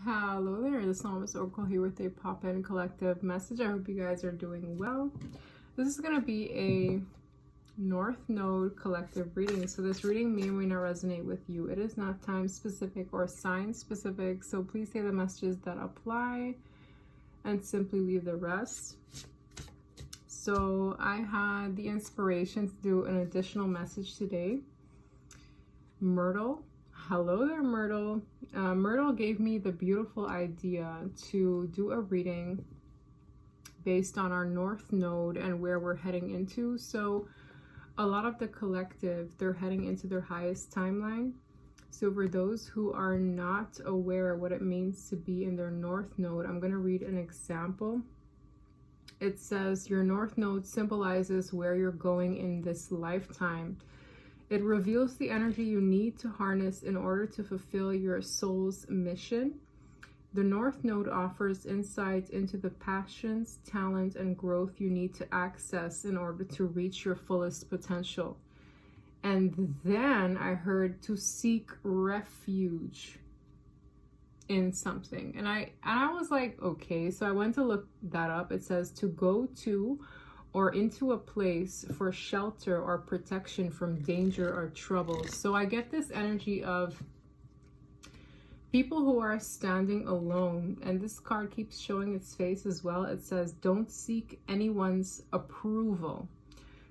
Hello there, the Psalmist Oracle here with a pop-in collective message. I hope you guys are doing well. This is going to be a North Node collective reading. So this reading may or may not resonate with you. It is not time specific or sign specific. So please say the messages that apply and simply leave the rest. So I had the inspiration to do an additional message today. Myrtle. Hello there, Myrtle. Myrtle gave me the beautiful idea to do a reading based on our North Node and where we're heading into. So a lot of the collective, they're heading into their highest timeline. So for those who are not aware what it means to be in their North Node, I'm going to read an example. It says, your North Node symbolizes where you're going in this lifetime. It reveals the energy you need to harness in order to fulfill your soul's mission. The North Node offers insight into the passions, talent, and growth you need to access in order to reach your fullest potential. And then I heard to seek refuge in something. And I was like, okay, so I went to look that up. It says to go to or into a place for shelter or protection from danger or trouble. So I get this energy of people who are standing alone, and this card keeps showing its face as well. It says, don't seek anyone's approval.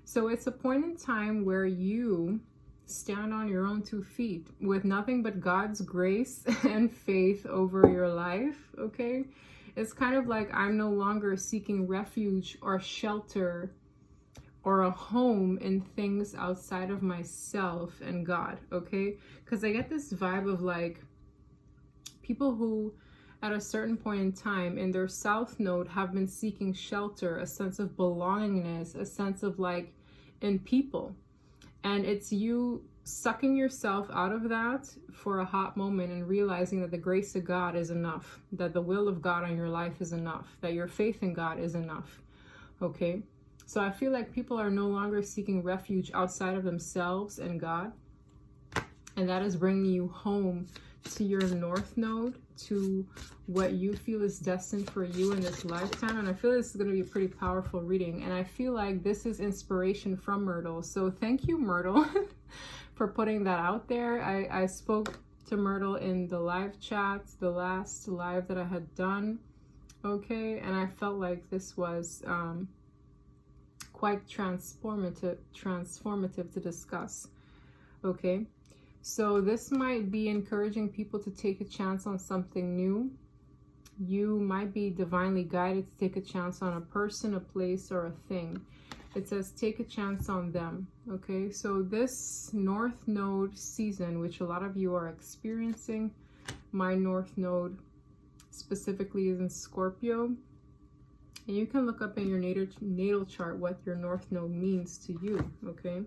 So it's a point in time where you stand on your own 2 feet with nothing but God's grace and faith over your life, okay? It's kind of like I'm no longer seeking refuge or shelter or a home in things outside of myself and God, okay? Because I get this vibe of like people who at a certain point in time in their South Node have been seeking shelter, a sense of belongingness, a sense of like in people. And it's you sucking yourself out of that for a hot moment and realizing that the grace of God is enough, that the will of God on your life is enough, that your faith in God is enough, okay? So I feel like people are no longer seeking refuge outside of themselves and God, and that is bringing you home to your North Node, to what you feel is destined for you in this lifetime. And I feel this is going to be a pretty powerful reading, and I feel like this is inspiration from Myrtle. So thank you, Myrtle, for putting that out there. I spoke to Myrtle in the live chat, the last live that I had done, okay, and I felt like this was quite transformative to discuss, okay? So this might be encouraging people to take a chance on something new. You might be divinely guided to take a chance on a person, a place, or a thing. It says take a chance on them, okay? So this North Node season, which a lot of you are experiencing, my North Node specifically is in Scorpio. And you can look up in your natal chart what your North Node means to you, okay?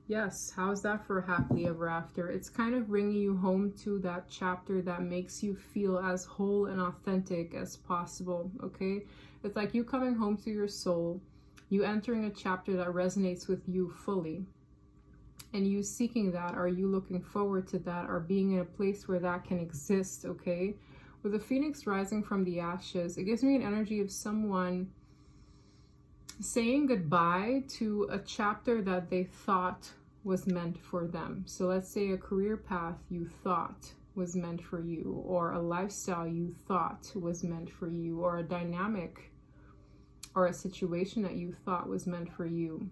Yes, how's that for happily ever after? It's kind of bringing you home to that chapter that makes you feel as whole and authentic as possible, okay? It's like you coming home to your soul, you entering a chapter that resonates with you fully, and you seeking that, or you looking forward to that, or being in a place where that can exist, okay? With the phoenix rising from the ashes, it gives me an energy of someone saying goodbye to a chapter that they thought was meant for them. So let's say a career path you thought was meant for you, or a lifestyle you thought was meant for you, or a dynamic or a situation that you thought was meant for you.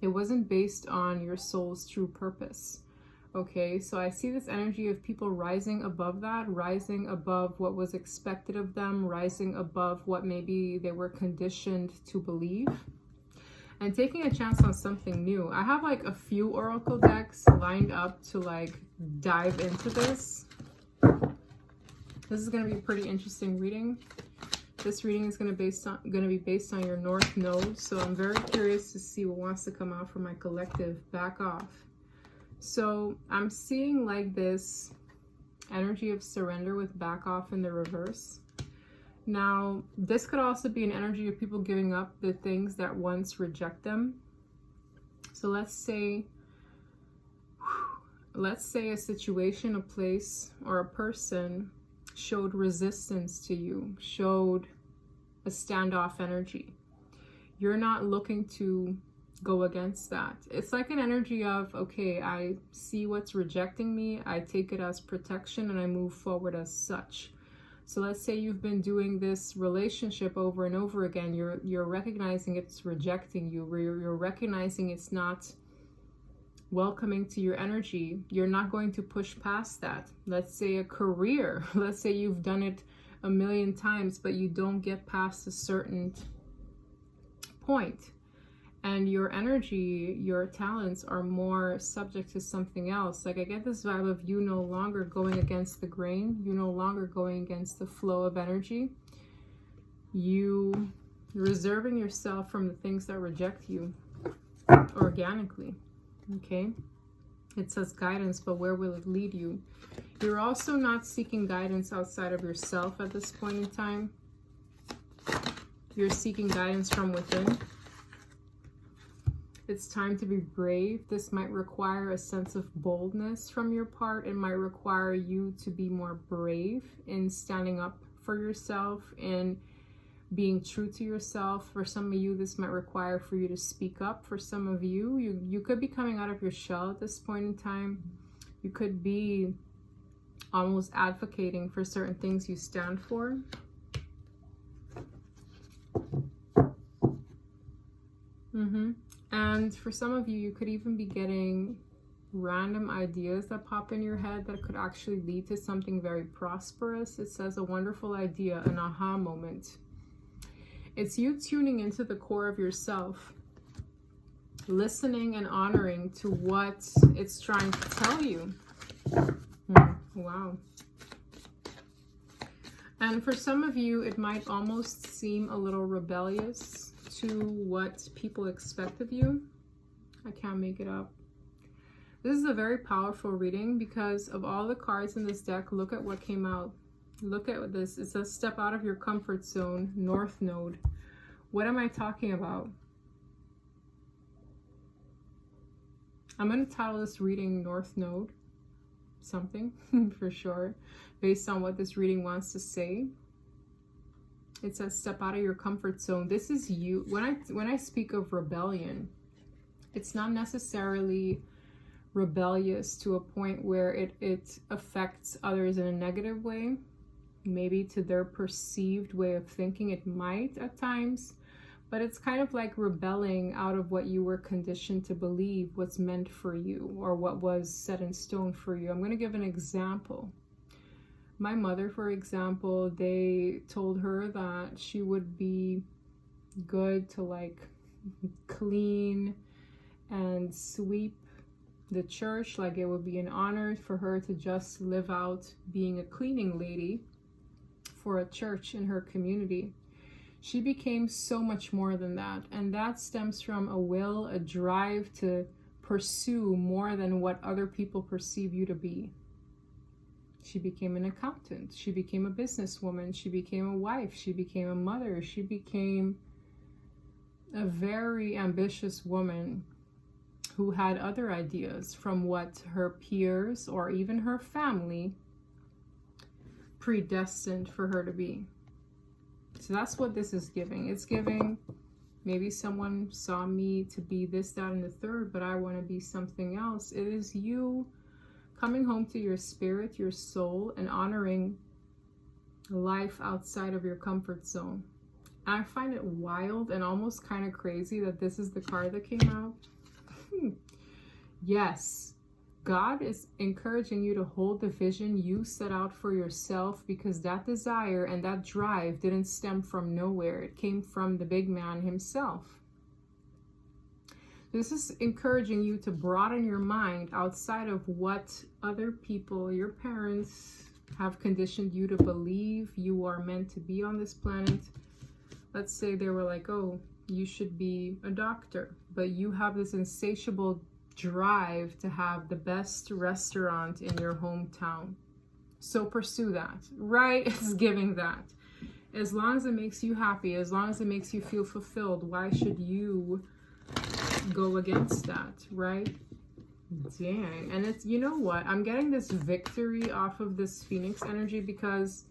It wasn't based on your soul's true purpose, okay? So I see this energy of people rising above that, rising above what was expected of them, rising above what maybe they were conditioned to believe, and taking a chance on something new. I have like a few oracle decks lined up to like dive into this. This is going to be a pretty interesting reading. This reading is going to be based on your North Node, so I'm very curious to see what wants to come out from my collective. Back off. So I'm seeing like this energy of surrender with back off in the reverse. Now, this could also be an energy of people giving up the things that once reject them. So let's say a situation, a place, or a person showed resistance to you, showed a standoff energy. You're not looking to go against that. It's like an energy of, okay, I see what's rejecting me, I take it as protection, and I move forward as such. So let's say you've been doing this relationship over and over again. You're recognizing it's rejecting you. You're recognizing it's not welcoming to your energy. You're not going to push past that. Let's say a career. Let's say you've done it a million times, but you don't get past a certain point, and your energy, your talents are more subject to something else. Like, I get this vibe of you no longer going against the grain, you no longer going against the flow of energy, you reserving yourself from the things that reject you organically. Okay, it says guidance, but where will it lead you? You're also not seeking guidance outside of yourself at this point in time. You're seeking guidance from within. It's time to be brave. This might require a sense of boldness from your part. It might require you to be more brave in standing up for yourself and being true to yourself. For some of you, this might require for you to speak up. For some of you, you could be coming out of your shell at this point in time. You could be almost advocating for certain things you stand for. And for some of you, you could even be getting random ideas that pop in your head that could actually lead to something very prosperous. It says a wonderful idea, an aha moment. It's you tuning into the core of yourself, listening and honoring to what it's trying to tell you. Wow. And for some of you, it might almost seem a little rebellious to what people expect of you. I can't make it up. This is a very powerful reading because of all the cards in this deck. Look at what came out. Look at this. It says step out of your comfort zone, North Node. What am I talking about? I'm going to title this reading North Node something for sure, based on what this reading wants to say. It says step out of your comfort zone. This is you. When I speak of rebellion, it's not necessarily rebellious to a point where it affects others in a negative way. Maybe to their perceived way of thinking, it might at times, but it's kind of like rebelling out of what you were conditioned to believe, what's meant for you, or what was set in stone for you. I'm going to give an example. My mother, for example, they told her that she would be good to like clean and sweep the church. Like, it would be an honor for her to just live out being a cleaning lady for a church in her community. She became so much more than that, and that stems from a will, a drive to pursue more than what other people perceive you to be. She became an accountant. She became a businesswoman. She became a wife. She became a mother. She became a very ambitious woman who had other ideas from what her peers or even her family predestined for her to be. So that's what this is giving. It's giving, maybe someone saw me to be this, that, and the third, but I want to be something else. It is you coming home to your spirit, your soul, and honoring life outside of your comfort zone. And I find it wild and almost kind of crazy that this is the card that came out. Yes, God is encouraging you to hold the vision you set out for yourself, because that desire and that drive didn't stem from nowhere. It came from the big man himself. This is encouraging you to broaden your mind outside of what other people, your parents, have conditioned you to believe you are meant to be on this planet. Let's say they were like, oh, you should be a doctor, but you have this insatiable drive to have the best restaurant in your hometown. So pursue that, right? It's giving that. As long as it makes you happy, as long as it makes you feel fulfilled, why should you go against that, right? Dang. And it's, you know what? I'm getting this victory off of this Phoenix energy because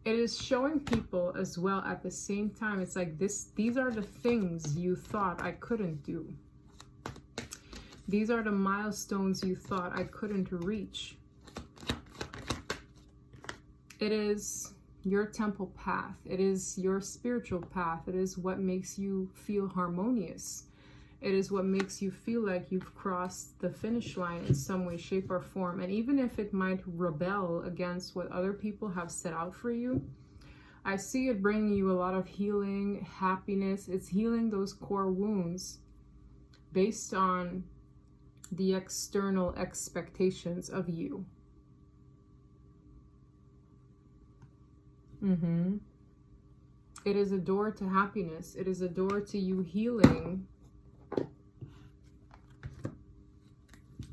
it is showing people as well at the same time. It's like these are the things you thought I couldn't do. These are the milestones you thought I couldn't reach. It is your temple path. It is your spiritual path. It is what makes you feel harmonious. It is what makes you feel like you've crossed the finish line in some way, shape, or form. And even if it might rebel against what other people have set out for you, I see it bringing you a lot of healing, happiness. It's healing those core wounds based on the external expectations of you. It is a door to happiness. It is a door to you healing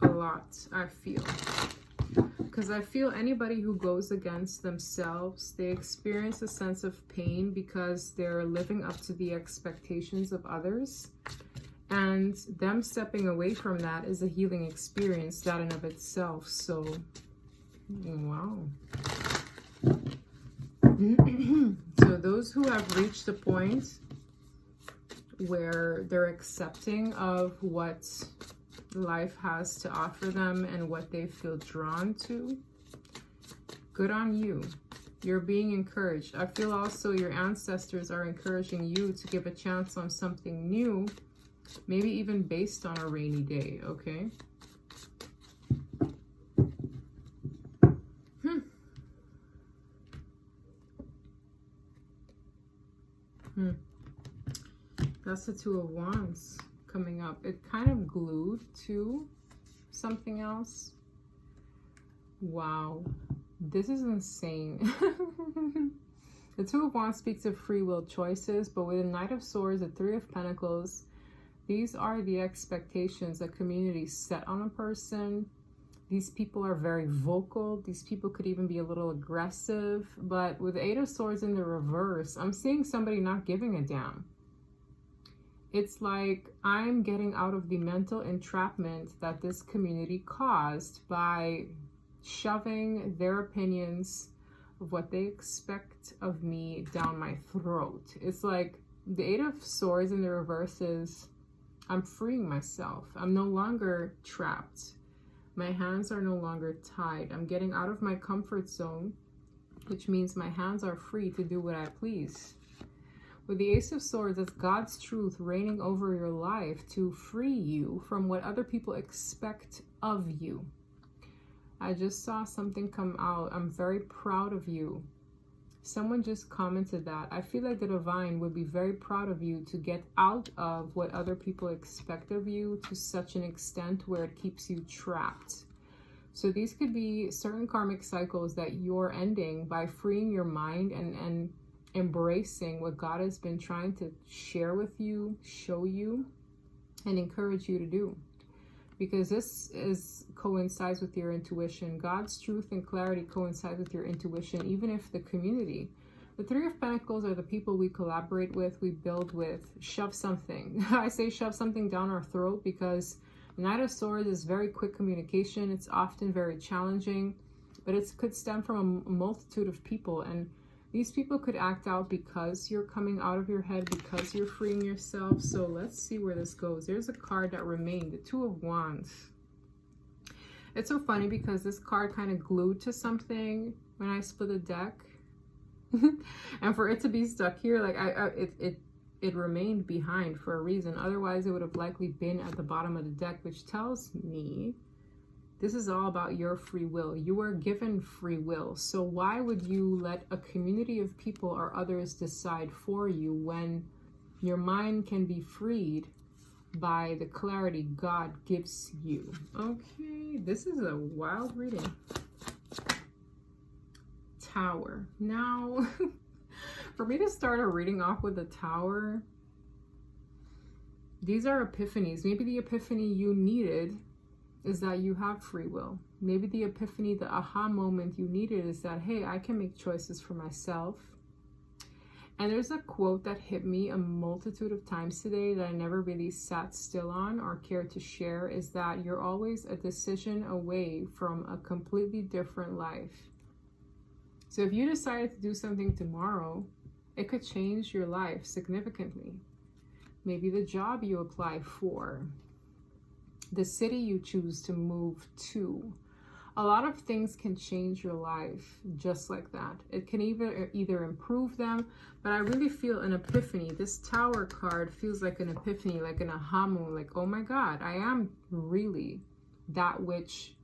a lot, I feel. Because I feel anybody who goes against themselves, they experience a sense of pain because they're living up to the expectations of others. And them stepping away from that is a healing experience, that in of itself. So, wow. So those who have reached the point where they're accepting of what life has to offer them and what they feel drawn to, good on you. You're being encouraged. I feel also your ancestors are encouraging you to give a chance on something new, maybe even based on a rainy day, okay? That's the Two of Wands coming up. It kind of glued to something else. Wow. This is insane. The Two of Wands speaks of free will choices, but with the Knight of Swords, the Three of Pentacles, these are the expectations that community set on a person. These people are very vocal. These people could even be a little aggressive. But with the Eight of Swords in the reverse, I'm seeing somebody not giving a damn. It's like I'm getting out of the mental entrapment that this community caused by shoving their opinions of what they expect of me down my throat. It's like the Eight of Swords in the reverse is I'm freeing myself. I'm no longer trapped. My hands are no longer tied. I'm getting out of my comfort zone, which means my hands are free to do what I please. With the Ace of Swords, it's God's truth reigning over your life to free you from what other people expect of you. I just saw something come out. I'm very proud of you. Someone just commented that. I feel like the divine would be very proud of you to get out of what other people expect of you to such an extent where it keeps you trapped. So these could be certain karmic cycles that you're ending by freeing your mind and embracing what God has been trying to share with you, show you, and encourage you to do. Because this coincides with your intuition. God's truth and clarity coincide with your intuition, even if the community. The Three of Pentacles are the people we collaborate with, we build with, shove something. I say shove something down our throat because the Knight of Swords is very quick communication. It's often very challenging, but it could stem from a multitude of people. And these people could act out because you're coming out of your head, because you're freeing yourself. So let's see where this goes. There's a card that remained, the Two of Wands. It's so funny because this card kind of glued to something when I split the deck. And for it to be stuck here, like it remained behind for a reason. Otherwise, it would have likely been at the bottom of the deck, which tells me this is all about your free will. You are given free will. So why would you let a community of people or others decide for you when your mind can be freed by the clarity God gives you? Okay, this is a wild reading. Tower. Now, for me to start a reading off with a tower, these are epiphanies. Maybe the epiphany you needed is that you have free will. Maybe the epiphany, the aha moment you needed is that, hey, I can make choices for myself. And there's a quote that hit me a multitude of times today that I never really sat still on or cared to share, is that you're always a decision away from a completely different life. So if you decided to do something tomorrow, it could change your life significantly. Maybe the job you apply for, the city you choose to move to. A lot of things can change your life just like that. It can either improve them, but I really feel an epiphany. This Tower card feels like an epiphany, like an aha moment, like, oh my God, I am really that which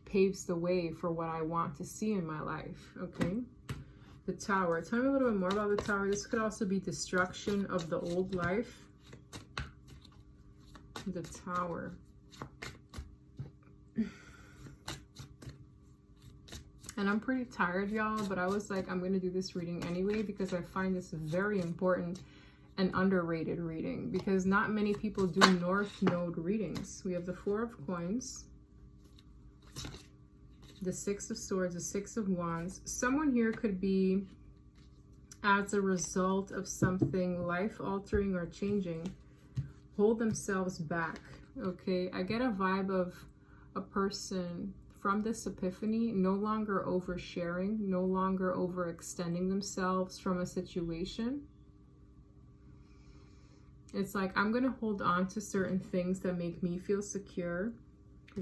paves the way for what I want to see in my life, okay? The Tower. Tell me a little bit more about the Tower. This could also be destruction of the old life. The Tower. And I'm pretty tired, y'all, but I was like, I'm going to do this reading anyway because I find this very important and underrated reading, because not many people do North Node readings. We have the Four of Coins, the Six of Swords, the Six of Wands. Someone here could be, as a result of something life-altering or changing, hold themselves back, okay? I get a vibe of a person from this epiphany no longer oversharing, no longer overextending themselves from a situation. It's like, I'm going to hold on to certain things that make me feel secure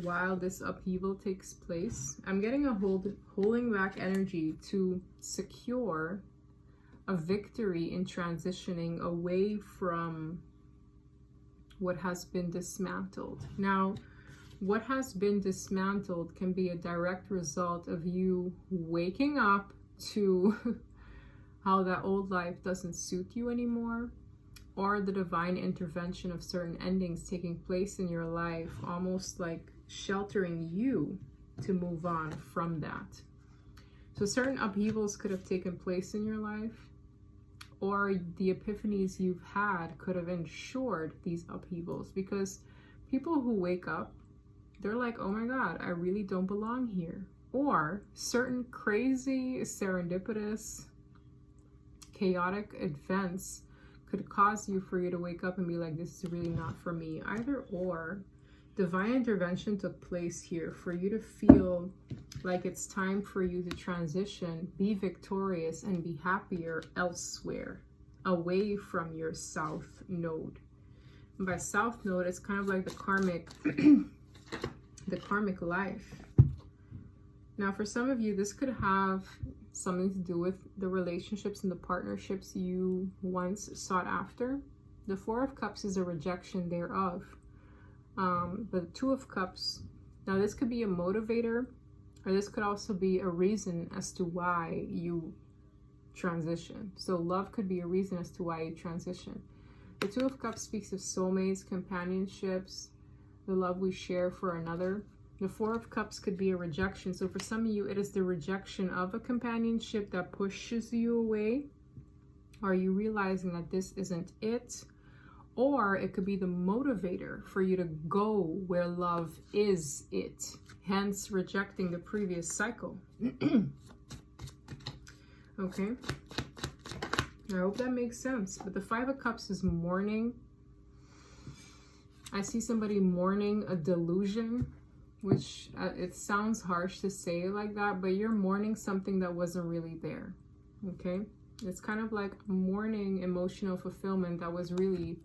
while this upheaval takes place. I'm getting a holding back energy to secure a victory in transitioning away from what has been dismantled. Now, what has been dismantled can be a direct result of you waking up to how that old life doesn't suit you anymore, or the divine intervention of certain endings taking place in your life, almost like sheltering you to move on from that. So certain upheavals could have taken place in your life, or the epiphanies you've had could have ensured these upheavals, because people who wake up, they're like, oh my God, I really don't belong here. Or certain crazy, serendipitous, chaotic events could cause you for you to wake up and be like, this is really not for me. Either or, divine intervention took place here for you to feel like it's time for you to transition, be victorious, and be happier elsewhere, away from your South Node. And by South Node, it's kind of like the karmic the karmic life. Now, for some of you, this could have something to do with the relationships and the partnerships you once sought after. The Four of Cups is a rejection thereof. The Two of Cups, now this could be a motivator, or this could also be a reason as to why you transition. So love could be a reason as to why you transition. The Two of Cups speaks of soulmates, companionships, the love we share for another. The Four of Cups could be a rejection. So for some of you, it is the rejection of a companionship that pushes you away. Are you realizing that this isn't it? Or it could be the motivator for you to go where love is it. Hence rejecting the previous cycle. Okay. I hope that makes sense. But the Five of Cups is mourning. I see somebody mourning a delusion, which it sounds harsh to say it like that, but you're mourning something that wasn't really there, okay? It's kind of like mourning emotional fulfillment that was really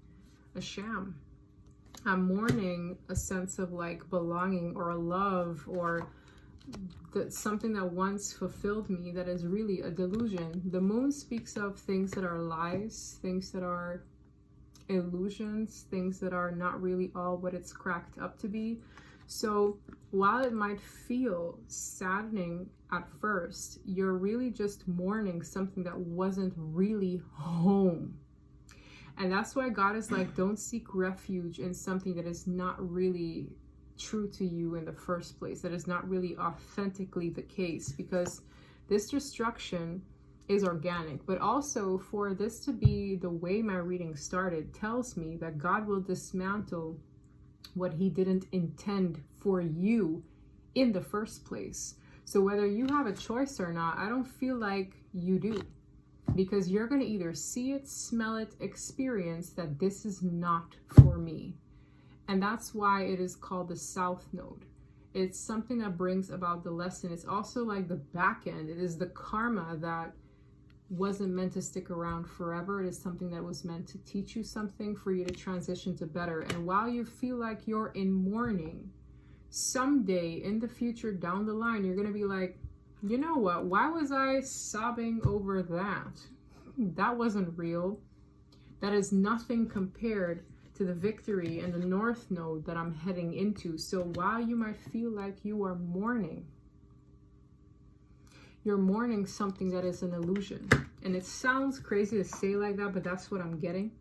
a sham. I'm mourning a sense of like belonging or a love or something that once fulfilled me that is really a delusion. The moon speaks of things that are lies, things that are illusions, things that are not really all what it's cracked up to be. So while it might feel saddening at first, you're really just mourning something that wasn't really home. And that's why God is like, don't seek refuge in something that is not really true to you in the first place, that is not really authentically the case, because this destruction is organic. But also, for this to be the way my reading started tells me that God will dismantle what he didn't intend for you in the first place. So whether you have a choice or not, I don't feel like you do. because you're going to either see it, smell it, experience that this is not for me. And that's why it is called the South Node. It's something that brings about the lesson. It's also like the back end. It is the karma that wasn't meant to stick around forever. It is something that was meant to teach you something for you to transition to better. And while you feel like you're in mourning, someday in the future down the line, you're going to be like, you know what? Why was I sobbing over that? That wasn't real. That is nothing compared to the victory and the North Node that I'm heading into. So while you might feel like you are mourning, you're mourning something that is an illusion. And it sounds crazy to say like that, but that's what I'm getting.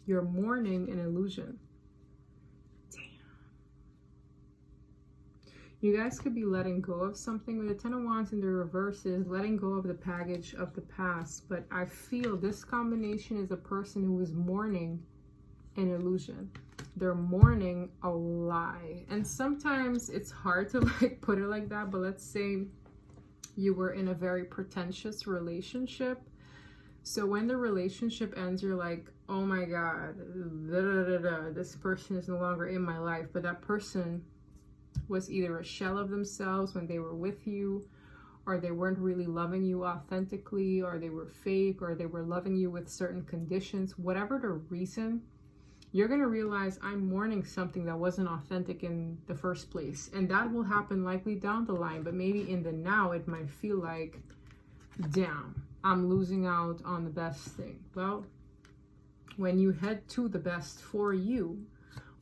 You're mourning an illusion. Damn. You guys could be letting go of something. With the Ten of Wands in the reverse is letting go of the baggage of the past. But I feel this combination is a person who is mourning an illusion. They're mourning a lie. And sometimes it's hard to like put it like that, but let's say you were in a very pretentious relationship. So when the relationship ends, you're like, oh my God, this person is no longer in my life. But that person was either a shell of themselves when they were with you, or they weren't really loving you authentically, or they were fake, or they were loving you with certain conditions. Whatever the reason, you're going to realize I'm mourning something that wasn't authentic in the first place. And that will happen likely down the line. But maybe in the now, it might feel like, damn, I'm losing out on the best thing. Well, when you head to the best for you,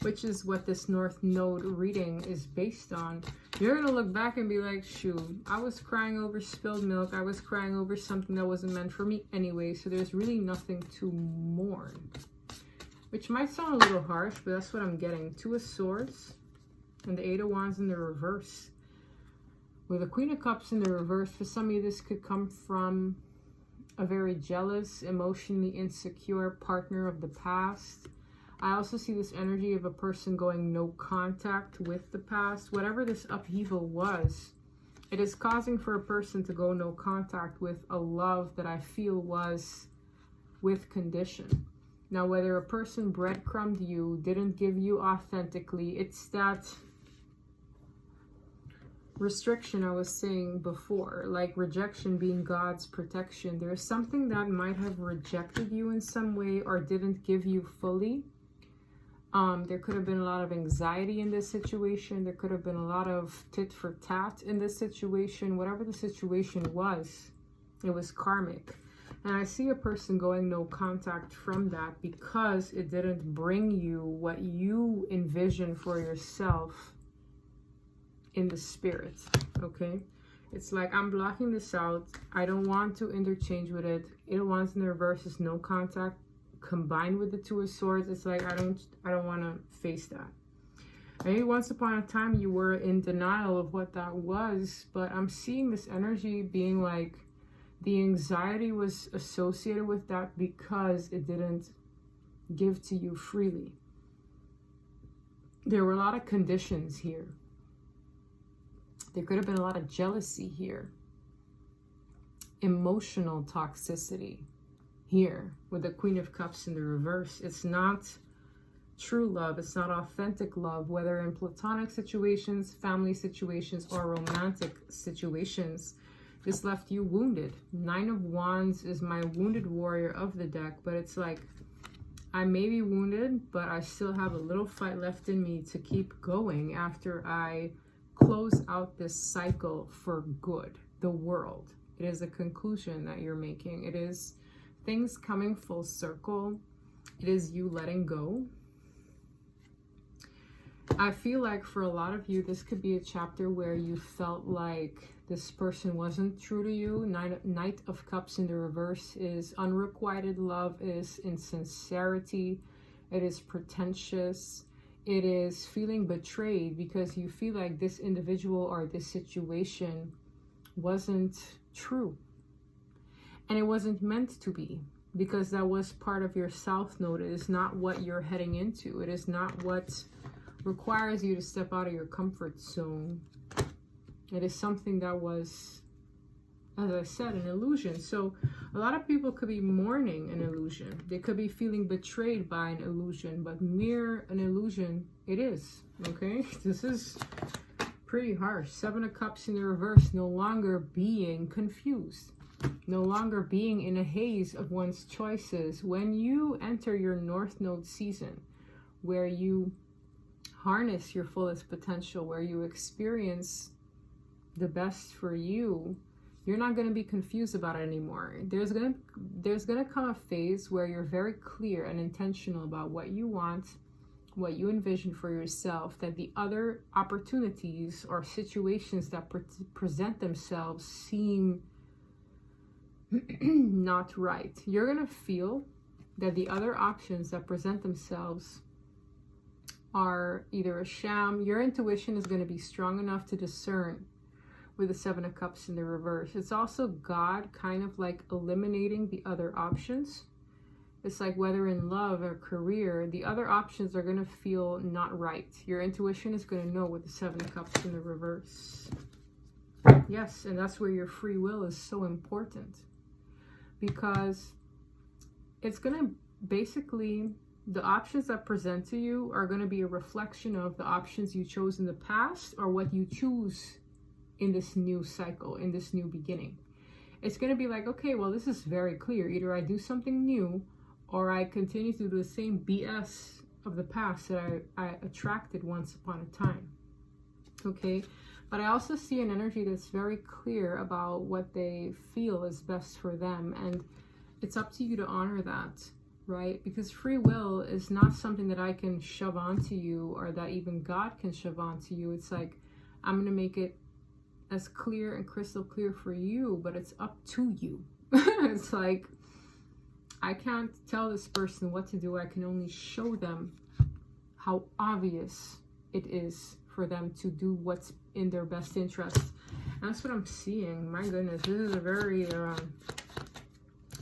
which is what this North Node reading is based on, you're going to look back and be like, shoot, I was crying over spilled milk. I was crying over something that wasn't meant for me anyway. So there's really nothing to mourn. Which might sound a little harsh, but that's what I'm getting. Two of Swords and the Eight of Wands in the reverse. With the Queen of Cups in the reverse, for some of you, this could come from a very jealous, emotionally insecure partner of the past. I also see this energy of a person going no contact with the past. Whatever this upheaval was, it is causing for a person to go no contact with a love that I feel was with condition. Now, whether a person breadcrumbed you, didn't give you authentically, it's that restriction I was saying before, like rejection being God's protection. There's something that might have rejected you in some way or didn't give you fully. There could have been a lot of anxiety in this situation. There could have been a lot of tit for tat in this situation. Whatever the situation was, it was karmic. And I see a person going no contact from that because it didn't bring you what you envision for yourself in the spirit, okay? It's like, I'm blocking this out. I don't want to interchange with it. Eight of Wands in the reverse is no contact combined with the Two of Swords. It's like, I don't want to face that. Maybe once upon a time you were in denial of what that was, but I'm seeing this energy being like, the anxiety was associated with that because it didn't give to you freely. There were a lot of conditions here. There could have been a lot of jealousy here. Emotional toxicity here with the Queen of Cups in the reverse. It's not true love. It's not authentic love, whether in platonic situations, family situations, or romantic situations. This left you wounded. Nine of Wands is my wounded warrior of the deck, but it's like, I may be wounded, but I still have a little fight left in me to keep going after I close out this cycle for good, the world. It is a conclusion that you're making. It is things coming full circle. It is you letting go. I feel like for a lot of you, this could be a chapter where you felt like this person wasn't true to you. Knight of Cups in the reverse is unrequited love, is insincerity, it is pretentious, it is feeling betrayed because you feel like this individual or this situation wasn't true. And it wasn't meant to be because that was part of your South Node. It is not what you're heading into. It is not what requires you to step out of your comfort zone. It is something that was as I said, an illusion. So a lot of people could be mourning an illusion. They could be feeling betrayed by an illusion, but mere an illusion it is. Okay, this is pretty harsh. 7 of Cups in the reverse, no longer being confused, no longer being in a haze of one's choices. When you enter your North Node season, where you harness your fullest potential, where you experience the best for you, you're not going to be confused about it anymore. There's going to come a phase where you're very clear and intentional about what you want, what you envision for yourself, that the other opportunities or situations that present themselves seem not right. You're going to feel that the other options that present themselves are either a sham. Your intuition is going to be strong enough to discern with the 7 of Cups in the reverse. It's also God kind of like eliminating the other options. It's like whether in love or career, the other options are going to feel not right. Your intuition is going to know with the 7 of Cups in the reverse. Yes, and that's where your free will is so important. Because it's going to basically, the options that present to you are going to be a reflection of the options you chose in the past or what you choose in this new cycle, in this new beginning. It's going to be like, okay, well, this is very clear. Either I do something new or I continue to do the same BS of the past that I attracted once upon a time. Okay? But I also see an energy that's very clear about what they feel is best for them. And it's up to you to honor that, right? Because free will is not something that I can shove onto you or that even God can shove onto you. It's like, I'm going to make it as clear and crystal clear for you, but it's up to you. It's like, I can't tell this person what to do. I can only show them how obvious it is for them to do what's in their best interest. And that's what I'm seeing. My goodness, this is a very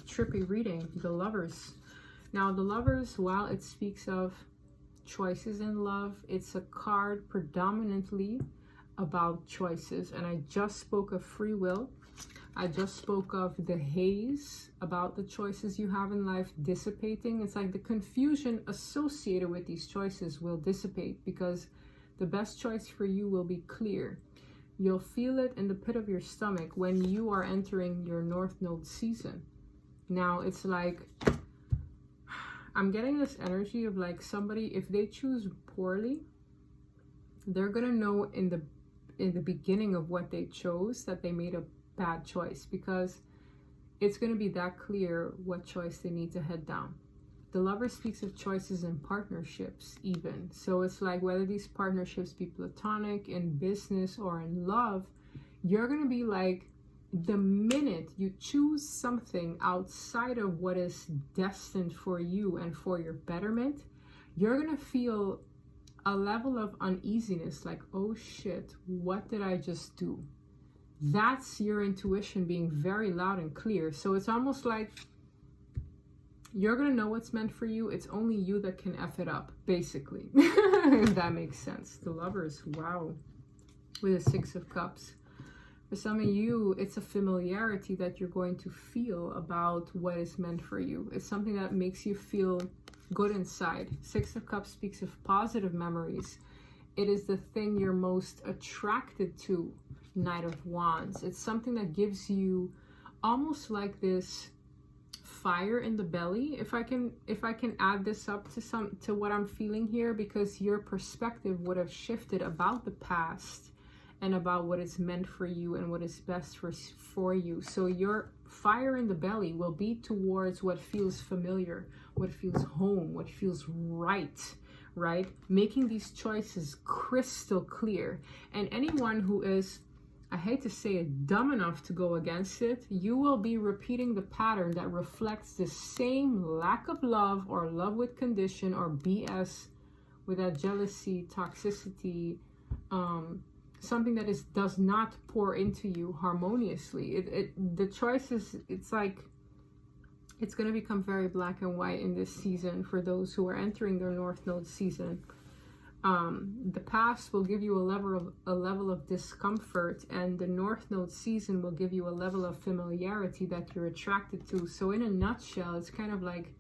trippy reading. The Lovers. Now, the Lovers, while it speaks of choices in love, it's a card predominantly about choices. And I just spoke of free will. I just spoke of the haze about the choices you have in life dissipating. It's like the confusion associated with these choices will dissipate because the best choice for you will be clear. You'll feel it in the pit of your stomach when you are entering your North Node season. Now, it's like, I'm getting this energy of like somebody, if they choose poorly, they're going to know in the beginning of what they chose that they made a bad choice, because it's going to be that clear what choice they need to head down. The Lover speaks of choices in partnerships even. So it's like whether these partnerships be platonic, in business, or in love, you're going to be like, the minute you choose something outside of what is destined for you and for your betterment, you're going to feel a level of uneasiness, like, oh shit, what did I just do? That's your intuition being very loud and clear. So it's almost like you're going to know what's meant for you. It's only you that can F it up, basically. If that makes sense. The Lovers, wow. With the 6 of Cups. For some of you, it's a familiarity that you're going to feel about what is meant for you. It's something that makes you feel good inside. 6 of Cups speaks of positive memories. It is the thing you're most attracted to. Knight of Wands. It's something that gives you almost like this fire in the belly. If I can add this up to what I'm feeling here, because your perspective would have shifted about the past and about what is meant for you and what is best for you. So your fire in the belly will be towards what feels familiar, what feels home, what feels right? Making these choices crystal clear. And anyone who is, I hate to say it, dumb enough to go against it, you will be repeating the pattern that reflects the same lack of love or love with condition or BS with that jealousy, toxicity, something that does not pour into you harmoniously. The choices, it's like, it's going to become very black and white in this season for those who are entering their North Node season. The past will give you a level of discomfort, and the North Node season will give you a level of familiarity that you're attracted to. So in a nutshell, it's kind of like,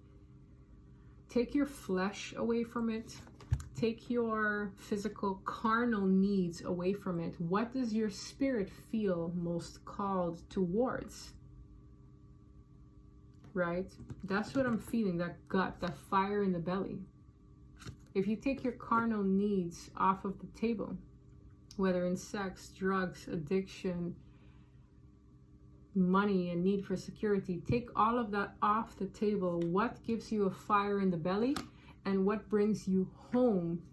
take your flesh away from it. Take your physical carnal needs away from it. What does your spirit feel most called towards? Right? That's what I'm feeling, that gut, that fire in the belly. If you take your carnal needs off of the table, whether in sex, drugs, addiction, money, and need for security, take all of that off the table. What gives you a fire in the belly? And what brings you home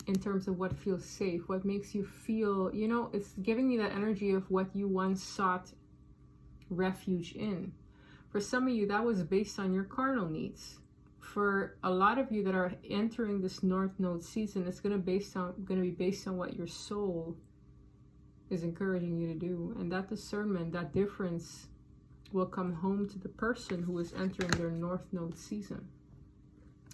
in terms of what feels safe? What makes you feel, you know, it's giving me that energy of what you once sought refuge in. For some of you, that was based on your carnal needs. For a lot of you that are entering this North Node season, it's going to be based on what your soul is encouraging you to do. And that discernment, that difference will come home to the person who is entering their North Node season.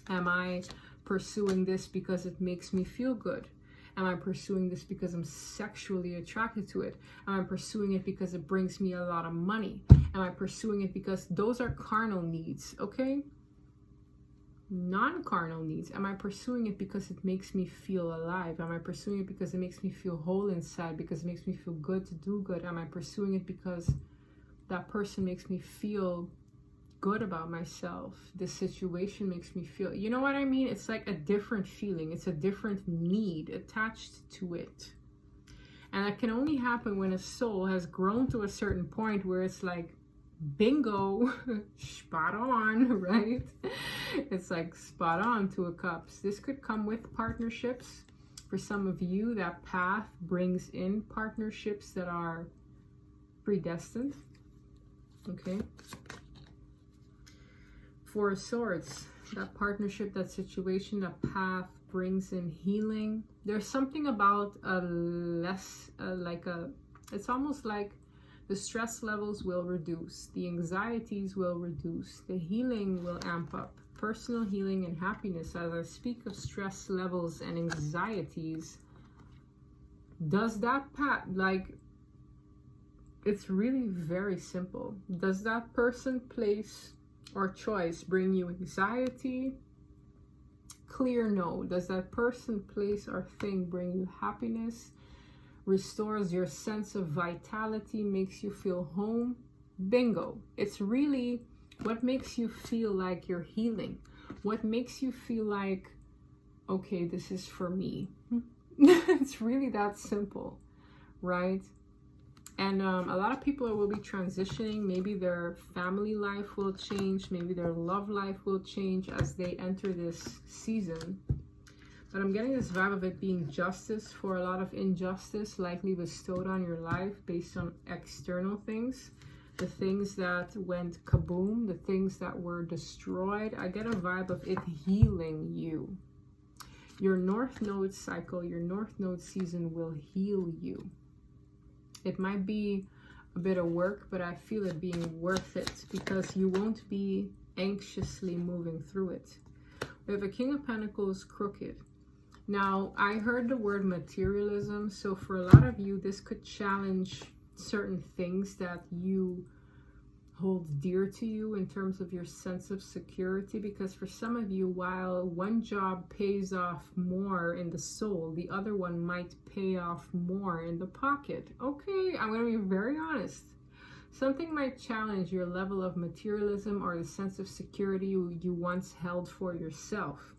Am I pursuing this because it makes me feel good? Am I pursuing this because I'm sexually attracted to it? Am I pursuing it because it brings me a lot of money? Am I pursuing it because those are carnal needs, okay? Non-carnal needs. Am I pursuing it because it makes me feel alive? Am I pursuing it because it makes me feel whole inside, because it makes me feel good to do good? Am I pursuing it because that person makes me feel good about myself? This situation makes me feel, you know what I mean? It's like a different feeling. It's a different need attached to it. And that can only happen when a soul has grown to a certain point where it's like, bingo, spot on, right? It's like spot on, Two of Cups. This could come with partnerships. For some of you, that path brings in partnerships that are predestined. Okay. Four of Swords, that partnership, that situation, that path brings in healing. There's something about it's almost like the stress levels will reduce, the anxieties will reduce, the healing will amp up. Personal healing and happiness. As I speak of stress levels and anxieties, does that path, like, it's really very simple. Does that person, place, or choice bring you anxiety? Clear no. Does that person, place, or thing bring you happiness? Restores your sense of vitality, makes you feel home? Bingo. It's really what makes you feel like you're healing. What makes you feel like, okay, this is for me. It's really that simple, right? And a lot of people will be transitioning. Maybe their family life will change. Maybe their love life will change as they enter this season. But I'm getting this vibe of it being justice for a lot of injustice likely bestowed on your life based on external things. The things that went kaboom, the things that were destroyed. I get a vibe of it healing you. Your North Node cycle, your North Node season will heal you. It might be a bit of work, but I feel it being worth it because you won't be anxiously moving through it. We have a King of Pentacles crooked. Now, I heard the word materialism, so for a lot of you, this could challenge certain things that you hold dear to you in terms of your sense of security, because for some of you, while one job pays off more in the soul, the other one might pay off more in the pocket. Okay, I'm going to be very honest. Something might challenge your level of materialism or the sense of security you once held for yourself.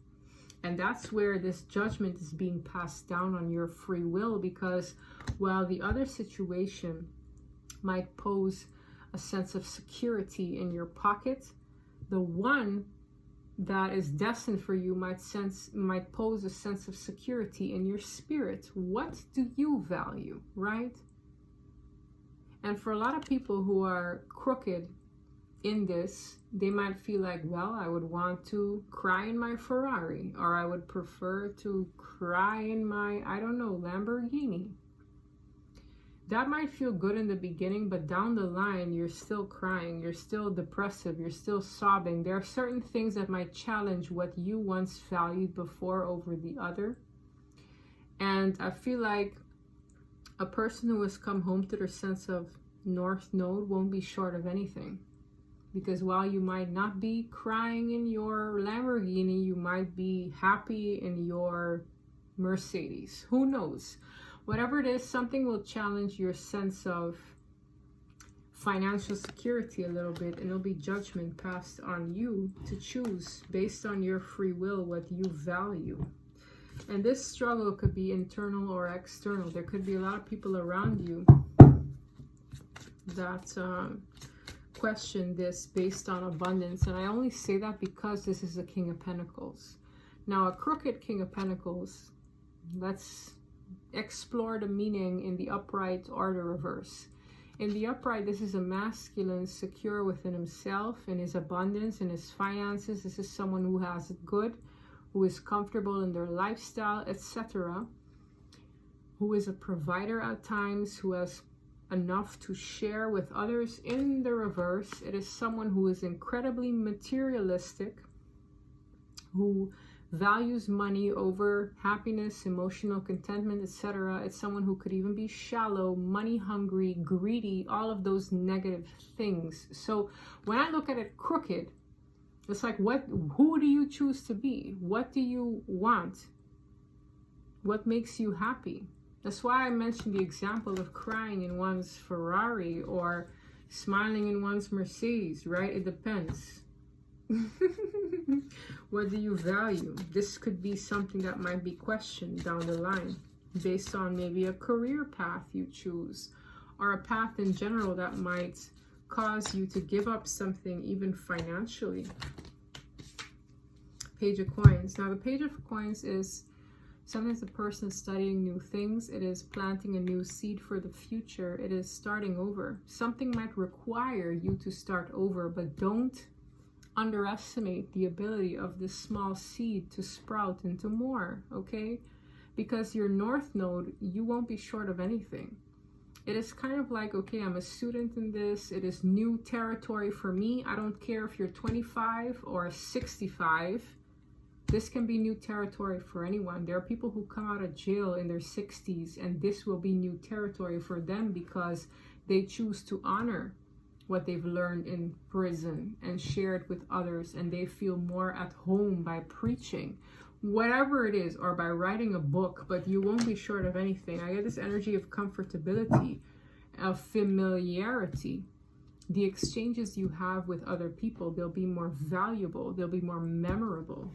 And that's where this judgment is being passed down on your free will, because while the other situation might pose a sense of security in your pocket, the one that is destined for you might pose a sense of security in your spirit. What do you value, right? And for a lot of people who are crooked in this, they might feel like, well, I would want to cry in my Ferrari, or I would prefer to cry in my, I don't know, Lamborghini. That might feel good in the beginning, but down the line, you're still crying, you're still depressive, you're still sobbing. There are certain things that might challenge what you once valued before over the other. And I feel like a person who has come home to their sense of North Node won't be short of anything. Because while you might not be crying in your Lamborghini, you might be happy in your Mercedes. Who knows? Whatever it is, something will challenge your sense of financial security a little bit, and it'll be judgment passed on you to choose based on your free will what you value. And this struggle could be internal or external. There could be a lot of people around you that question this based on abundance. And I only say that because this is a King of Pentacles. Now, a crooked King of Pentacles, let's explore the meaning in the upright or the reverse. In the upright, this is a masculine, secure within himself, in his abundance, in his finances. This is someone who has it good, who is comfortable in their lifestyle, etc. Who is a provider at times, who has enough to share with others. In the reverse, it is someone who is incredibly materialistic, who values money over happiness, emotional contentment, etc. It's someone who could even be shallow, money hungry, greedy, all of those negative things. So when I look at it crooked, it's like, who do you choose to be? What do you want? What makes you happy? That's why I mentioned the example of crying in one's Ferrari or smiling in one's Mercedes, right? It depends. What do you value? This could be something that might be questioned down the line based on maybe a career path you choose, or a path in general that might cause you to give up something even financially. Page of Coins. Now the Page of Coins is sometimes the person is studying new things. It is planting a new seed for the future. It is starting over. Something might require you to start over, but don't underestimate the ability of this small seed to sprout into more, okay? Because your North Node, you won't be short of anything. It is kind of like, okay, I'm a student in this. It is new territory for me. I don't care if you're 25 or 65. This can be new territory for anyone. There are people who come out of jail in their 60s, and this will be new territory for them because they choose to honor what they've learned in prison and share it with others, and they feel more at home by preaching, whatever it is, or by writing a book. But you won't be short of anything. I get this energy of comfortability, of familiarity. The exchanges you have with other people, they'll be more valuable, they'll be more memorable.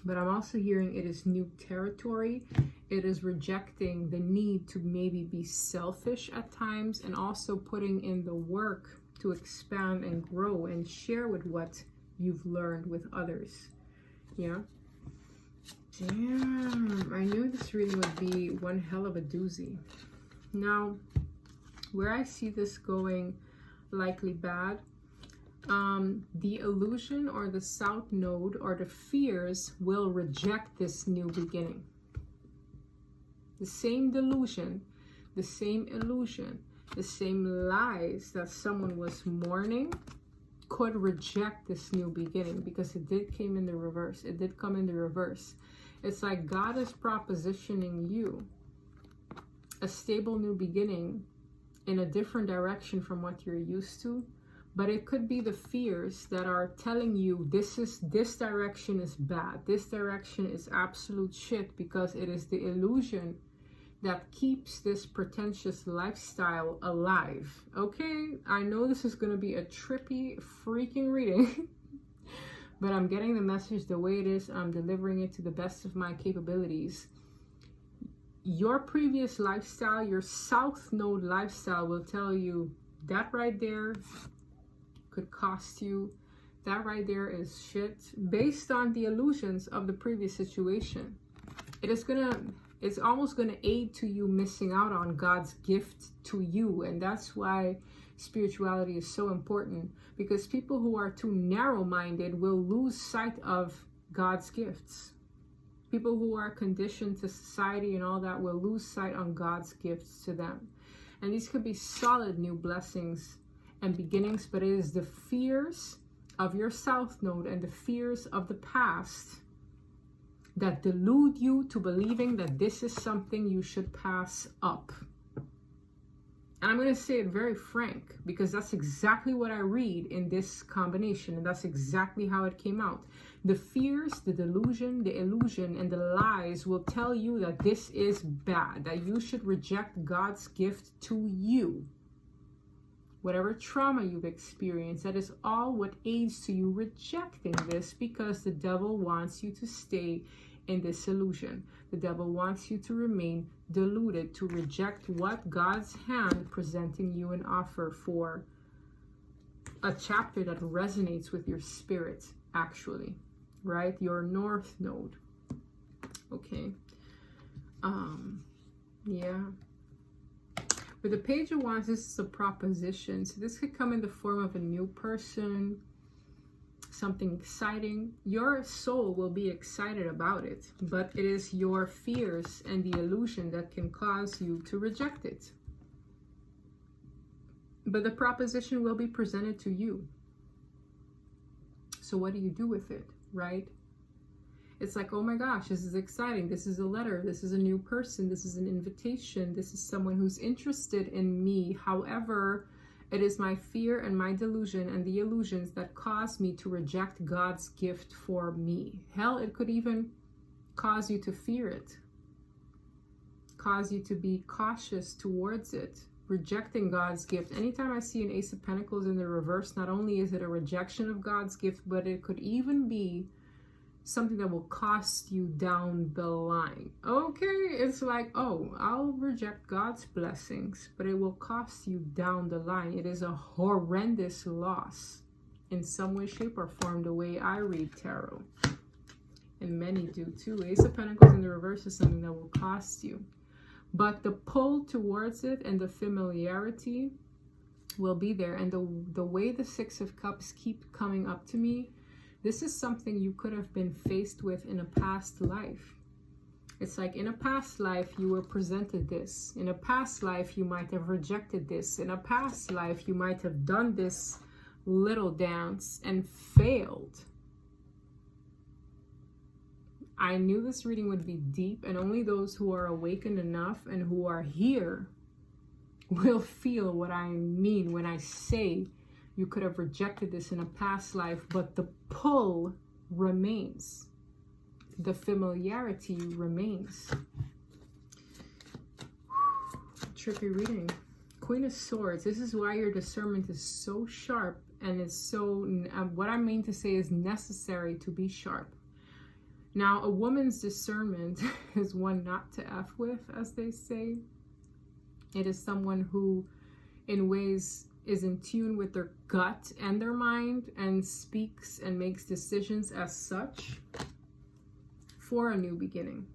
But I'm also hearing it is new territory. It is rejecting the need to maybe be selfish at times, and also putting in the work to expand and grow and share with what you've learned with others. Yeah. Damn, I knew this reading would be one hell of a doozy. Now, where I see this going likely bad, the illusion or the South Node or the fears will reject this new beginning. The same delusion, the same illusion, the same lies that someone was mourning could reject this new beginning, because it did come in the reverse. It did come in the reverse. It's like God is propositioning you a stable new beginning in a different direction from what you're used to. But it could be the fears that are telling you this direction is bad. This direction is absolute shit, because it is the illusion that keeps this pretentious lifestyle alive. Okay, I know this is going to be a trippy freaking reading, but I'm getting the message the way it is. I'm delivering it to the best of my capabilities. Your previous lifestyle, your South Node lifestyle, will tell you that right there could cost you. That right there is shit, based on the illusions of the previous situation. It's almost gonna aid to you missing out on God's gift to you. And that's why spirituality is so important, because people who are too narrow-minded will lose sight of God's gifts. People who are conditioned to society and all that will lose sight on God's gifts to them. And these could be solid new blessings and beginnings, but it is the fears of your South Node and the fears of the past that delude you to believing that this is something you should pass up. And I'm going to say it very frank, because that's exactly what I read in this combination, and that's exactly how it came out. The fears, the delusion, the illusion, and the lies will tell you that this is bad, that you should reject God's gift to you. Whatever trauma you've experienced, that is all what aids to you rejecting this, because the devil wants you to stay in this illusion. The devil wants you to remain deluded, to reject what God's hand presenting you an offer for a chapter that resonates with your spirit, actually, right? Your north node. Okay. Yeah. With the Page of Wands, this is a proposition. So this could come in the form of a new person, something exciting. Your soul will be excited about it, but it is your fears and the illusion that can cause you to reject it. But the proposition will be presented to you. So what do you do with it, right? It's like, oh my gosh, this is exciting. This is a letter. This is a new person. This is an invitation. This is someone who's interested in me. However, it is my fear and my delusion and the illusions that cause me to reject God's gift for me. Hell, it could even cause you to fear it, cause you to be cautious towards it, rejecting God's gift. Anytime I see an Ace of Pentacles in the reverse, not only is it a rejection of God's gift, but it could even be something that will cost you down the line. Okay, it's like, oh, I'll reject God's blessings, but it will cost you down the line. It is a horrendous loss in some way, shape, or form, the way I read tarot. And many do too. Ace of Pentacles in the reverse is something that will cost you. But the pull towards it and the familiarity will be there. And the way the Six of Cups keep coming up to me, this is something you could have been faced with in a past life. It's like, in a past life, you were presented this. In a past life, you might have rejected this. In a past life, you might have done this little dance and failed. I knew this reading would be deep, and only those who are awakened enough and who are here will feel what I mean when I say you could have rejected this in a past life, but the pull remains. The familiarity remains. Tricky reading. Queen of Swords. This is why your discernment is so sharp, and it's so, what I mean to say is necessary to be sharp. Now, a woman's discernment is one not to F with, as they say. It is someone who, in ways, is in tune with their gut and their mind, and speaks and makes decisions as such for a new beginning.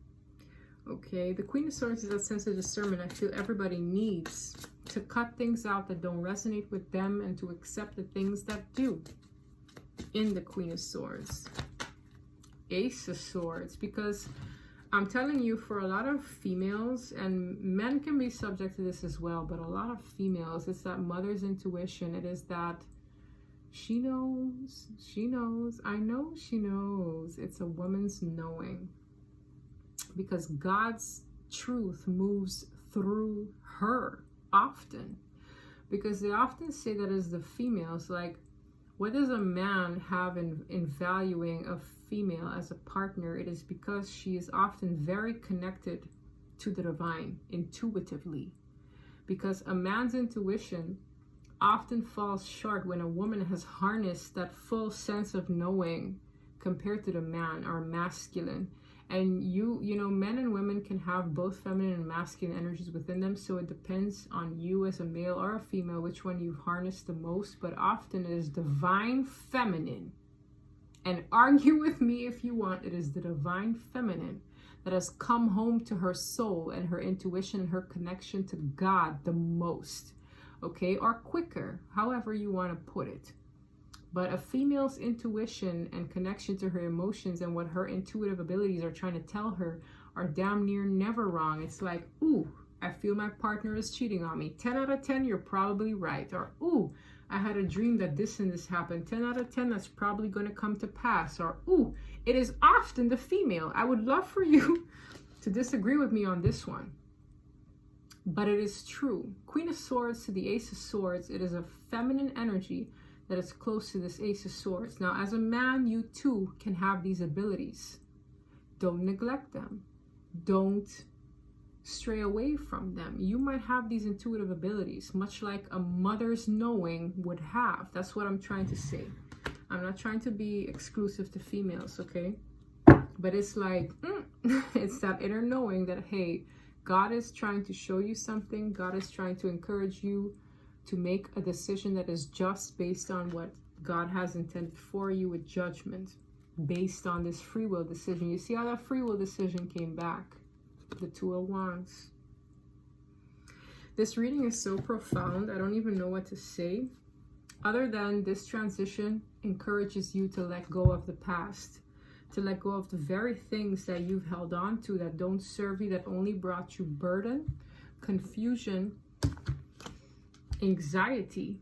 Okay, the Queen of Swords is that sense of discernment I feel everybody needs to cut things out that don't resonate with them and to accept the things that do. In the Queen of Swords. Ace of Swords, because I'm telling you, for a lot of females, and men can be subject to this as well, but a lot of females, it's that mother's intuition. It is that she knows, I know she knows. It's a woman's knowing, because God's truth moves through her often. Because they often say that as the females, like, what does a man have in valuing a female as a partner? It is because she is often very connected to the divine intuitively. Because a man's intuition often falls short when a woman has harnessed that full sense of knowing compared to the man, or masculine. And you know, men and women can have both feminine and masculine energies within them. So it depends on you as a male or a female, which one you've harnessed the most. But often it is divine feminine. And argue with me if you want. It is the divine feminine that has come home to her soul and her intuition and her connection to God the most. Okay, or quicker, however you want to put it. But a female's intuition and connection to her emotions and what her intuitive abilities are trying to tell her are damn near never wrong. It's like, ooh, I feel my partner is cheating on me. 10 out of 10, you're probably right. Or, ooh, I had a dream that this and this happened. 10 out of 10, that's probably going to come to pass. Or, ooh, it is often the female. I would love for you to disagree with me on this one. But it is true. Queen of Swords to the Ace of Swords. It is a feminine energy that is close to this Ace of Swords. Now, as a man, you too can have these abilities. Don't neglect them. Don't stray away from them. You might have these intuitive abilities, much like a mother's knowing would have. That's what I'm trying to say. I'm not trying to be exclusive to females, okay? But it's like, it's that inner knowing that, hey, God is trying to show you something. God is trying to encourage you to make a decision that is just based on what God has intended for you, with judgment, based on this free will decision. You see how that free will decision came back? The Two of Wands. This reading is so profound. I don't even know what to say. Other than this transition encourages you to let go of the past. To let go of the very things that you've held on to that don't serve you, that only brought you burden, confusion, anxiety,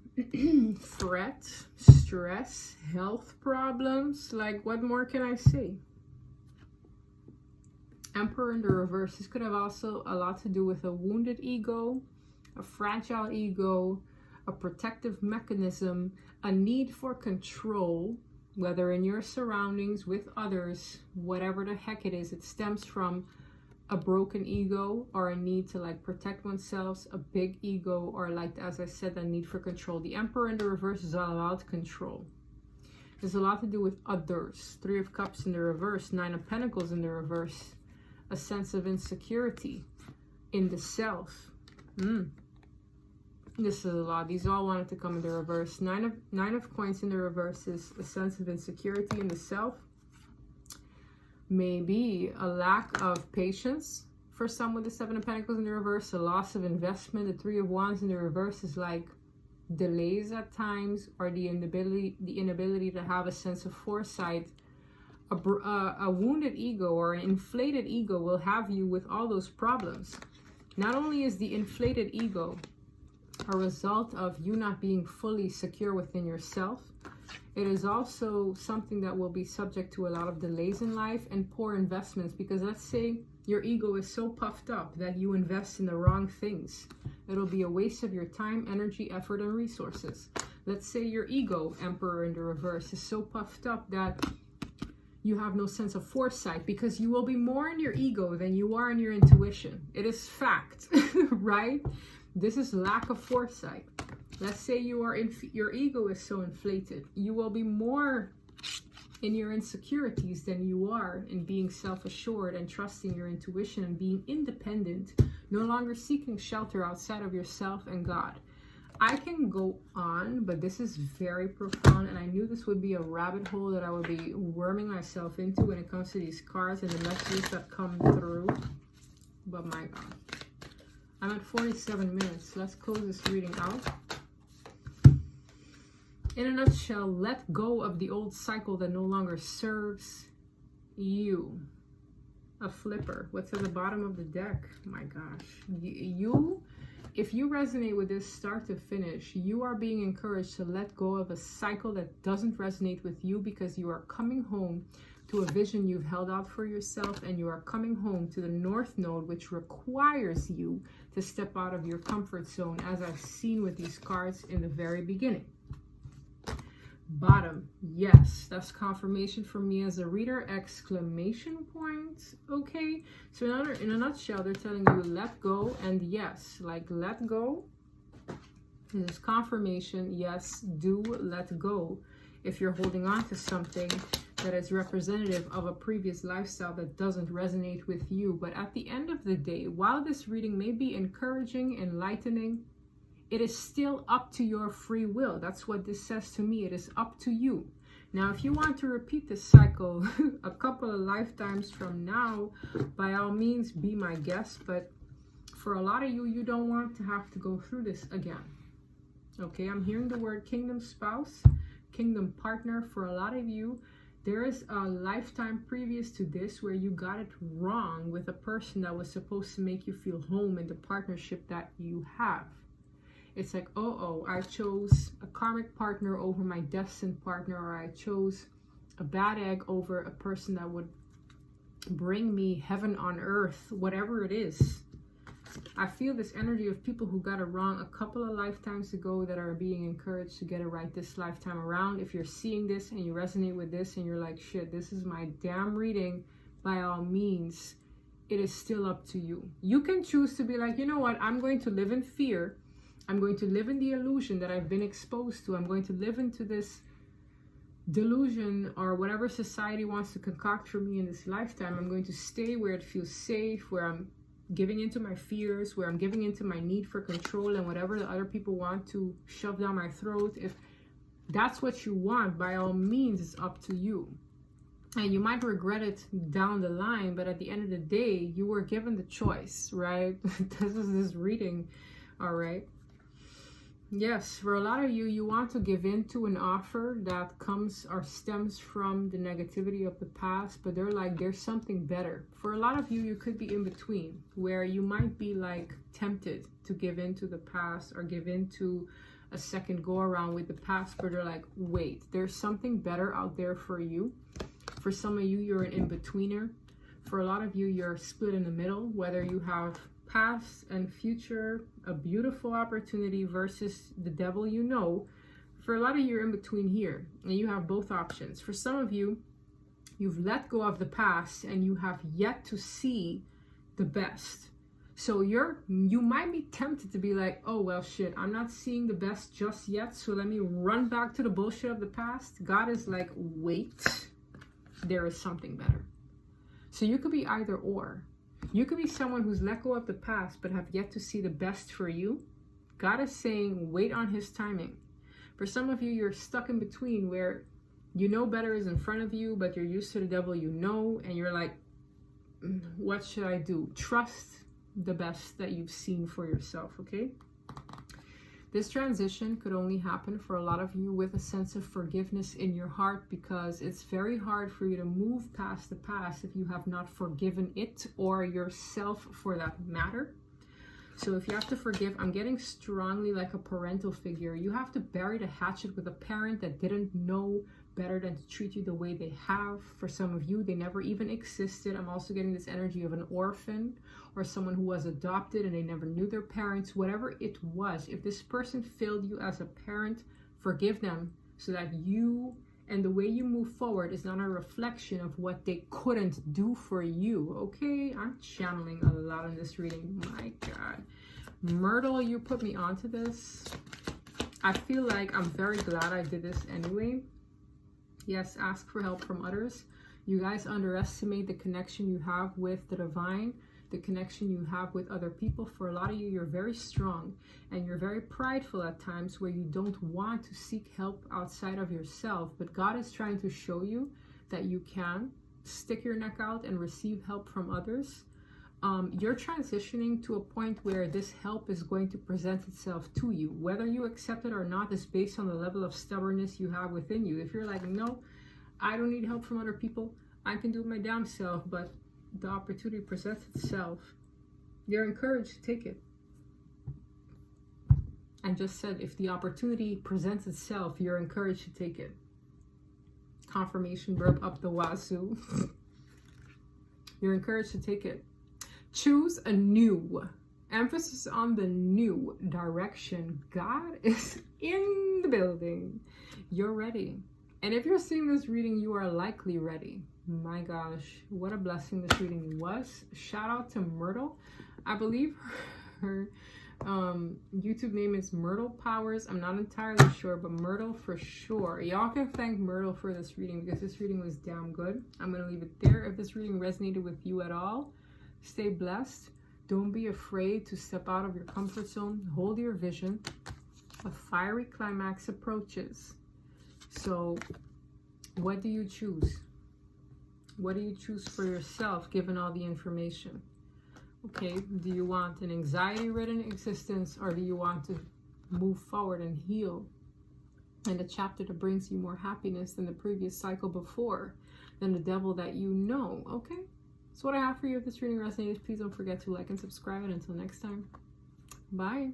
fret, stress, health problems. Like, what more can I say? Emperor in the reverse. This could have also a lot to do with a wounded ego, a fragile ego, a protective mechanism, a need for control, whether in your surroundings, with others, whatever the heck it is. It stems from a broken ego or a need to like protect oneself, a big ego, or like, as I said, a need for control. The Emperor in the reverse is all about control. There's a lot to do with others. Three of Cups in the reverse, Nine of Pentacles in the reverse. A sense of insecurity in the self. This is a lot. These all wanted to come in the reverse. Nine of Coins in the reverse is a sense of insecurity in the self. Maybe a lack of patience for some with the Seven of Pentacles in the reverse. A loss of investment. The Three of Wands in the reverse is like delays at times, or the inability to have a sense of foresight. A wounded ego or an inflated ego will have you with all those problems. Not only is the inflated ego a result of you not being fully secure within yourself, it is also something that will be subject to a lot of delays in life and poor investments. Because let's say your ego is so puffed up that you invest in the wrong things. It'll be a waste of your time, energy, effort, and resources. Let's say your ego, Emperor in the reverse, is so puffed up that you have no sense of foresight, because you will be more in your ego than you are in your intuition. It is fact, right? This is lack of foresight. Let's say you are your ego is so inflated. You will be more in your insecurities than you are in being self-assured and trusting your intuition and being independent, no longer seeking shelter outside of yourself and God. I can go on, but this is very profound, and I knew this would be a rabbit hole that I would be worming myself into when it comes to these cards and the messages that come through. But my God, I'm at 47 minutes. Let's close this reading out. In a nutshell, let go of the old cycle that no longer serves you. A flipper. What's at the bottom of the deck? My gosh. If you resonate with this start to finish, you are being encouraged to let go of a cycle that doesn't resonate with you, because you are coming home to a vision you've held out for yourself, and you are coming home to the North Node, which requires you to step out of your comfort zone, as I've seen with these cards in the very beginning. Bottom, yes, that's confirmation for me as a reader, exclamation point. Okay, so in a nutshell, they're telling you let go, and yes, like let go. This is confirmation. Yes, do let go if you're holding on to something that is representative of a previous lifestyle that doesn't resonate with you. But at the end of the day, while this reading may be encouraging, enlightening, it is still up to your free will. That's what this says to me. It is up to you. Now, if you want to repeat this cycle a couple of lifetimes from now, by all means, be my guest. But for a lot of you, you don't want to have to go through this again. Okay, I'm hearing the word kingdom spouse, kingdom partner. For a lot of you, there is a lifetime previous to this where you got it wrong with a person that was supposed to make you feel home in the partnership that you have. It's like, oh, I chose a karmic partner over my destined partner, or I chose a bad egg over a person that would bring me heaven on earth, whatever it is. I feel this energy of people who got it wrong a couple of lifetimes ago that are being encouraged to get it right this lifetime around. If you're seeing this and you resonate with this and you're like, shit, this is my damn reading, by all means, it is still up to you. You can choose to be like, you know what, I'm going to live in fear. I'm going to live in the illusion that I've been exposed to. I'm going to live into this delusion or whatever society wants to concoct for me in this lifetime. I'm going to stay where it feels safe, where I'm giving into my fears, where I'm giving into my need for control and whatever the other people want to shove down my throat. If that's what you want, by all means, it's up to you. And you might regret it down the line, but at the end of the day, you were given the choice, right? This is this reading, all right? Yes, for a lot of you, you want to give in to an offer that comes or stems from the negativity of the past, but they're like, there's something better. For a lot of you, you could be in between, where you might be like tempted to give in to the past or give in to a second go around with the past, but they're like, wait, there's something better out there for you. For some of you, you're an in-betweener. For a lot of you, you're split in the middle, whether you have past and future, a beautiful opportunity versus the devil you know. For a lot of you, you're in between here, and you have both options. For some of you, you've let go of the past and you have yet to see the best. So you might be tempted to be like, oh, well, shit, I'm not seeing the best just yet, so let me run back to the bullshit of the past. God is like, wait, there is something better. So you could be either or. You could be someone who's let go of the past but have yet to see the best for you. God is saying, wait on his timing. For some of you, you're stuck in between where you know better is in front of you, but you're used to the devil you know, and you're like, what should I do? Trust the best that you've seen for yourself, okay? This transition could only happen for a lot of you with a sense of forgiveness in your heart, because it's very hard for you to move past the past if you have not forgiven it or yourself for that matter. So if you have to forgive, I'm getting strongly like a parental figure. You have to bury the hatchet with a parent that didn't know better than to treat you the way they have. For some of you, they never even existed. I'm also getting this energy of an orphan or someone who was adopted and they never knew their parents. Whatever it was, if this person failed you as a parent, forgive them so that you and the way you move forward is not a reflection of what they couldn't do for you. Okay, I'm channeling a lot in this reading. My God. Myrtle, you put me onto this. I feel like I'm very glad I did this anyway. Yes, ask for help from others. You guys underestimate the connection you have with the divine, the connection you have with other people. For a lot of you, you're very strong and you're very prideful at times where you don't want to seek help outside of yourself. But God is trying to show you that you can stick your neck out and receive help from others. You're transitioning to a point where this help is going to present itself to you. Whether you accept it or not is based on the level of stubbornness you have within you. If you're like, no, I don't need help from other people, I can do it my damn self, but the opportunity presents itself, you're encouraged to take it. And just said, if the opportunity presents itself, you're encouraged to take it. Confirmation verb up the wazoo. You're encouraged to take it. Choose a new. Emphasis on the new direction. God is in the building. You're ready. And if you're seeing this reading, you are likely ready. My gosh, what a blessing this reading was. Shout out to Myrtle. I believe her YouTube name is Myrtle Powers. I'm not entirely sure, but Myrtle for sure. Y'all can thank Myrtle for this reading because this reading was damn good. I'm going to leave it there. If this reading resonated with you at all, stay blessed. Don't be afraid to step out of your comfort zone. Hold your vision. A fiery climax approaches. So what do you choose? What do you choose for yourself given all the information? Okay, do you want an anxiety-ridden existence, or do you want to move forward and heal in the chapter that brings you more happiness than the previous cycle before, than the devil that you know? Okay, that's what I have for you. If this reading resonated, please don't forget to like and subscribe. And until next time, bye.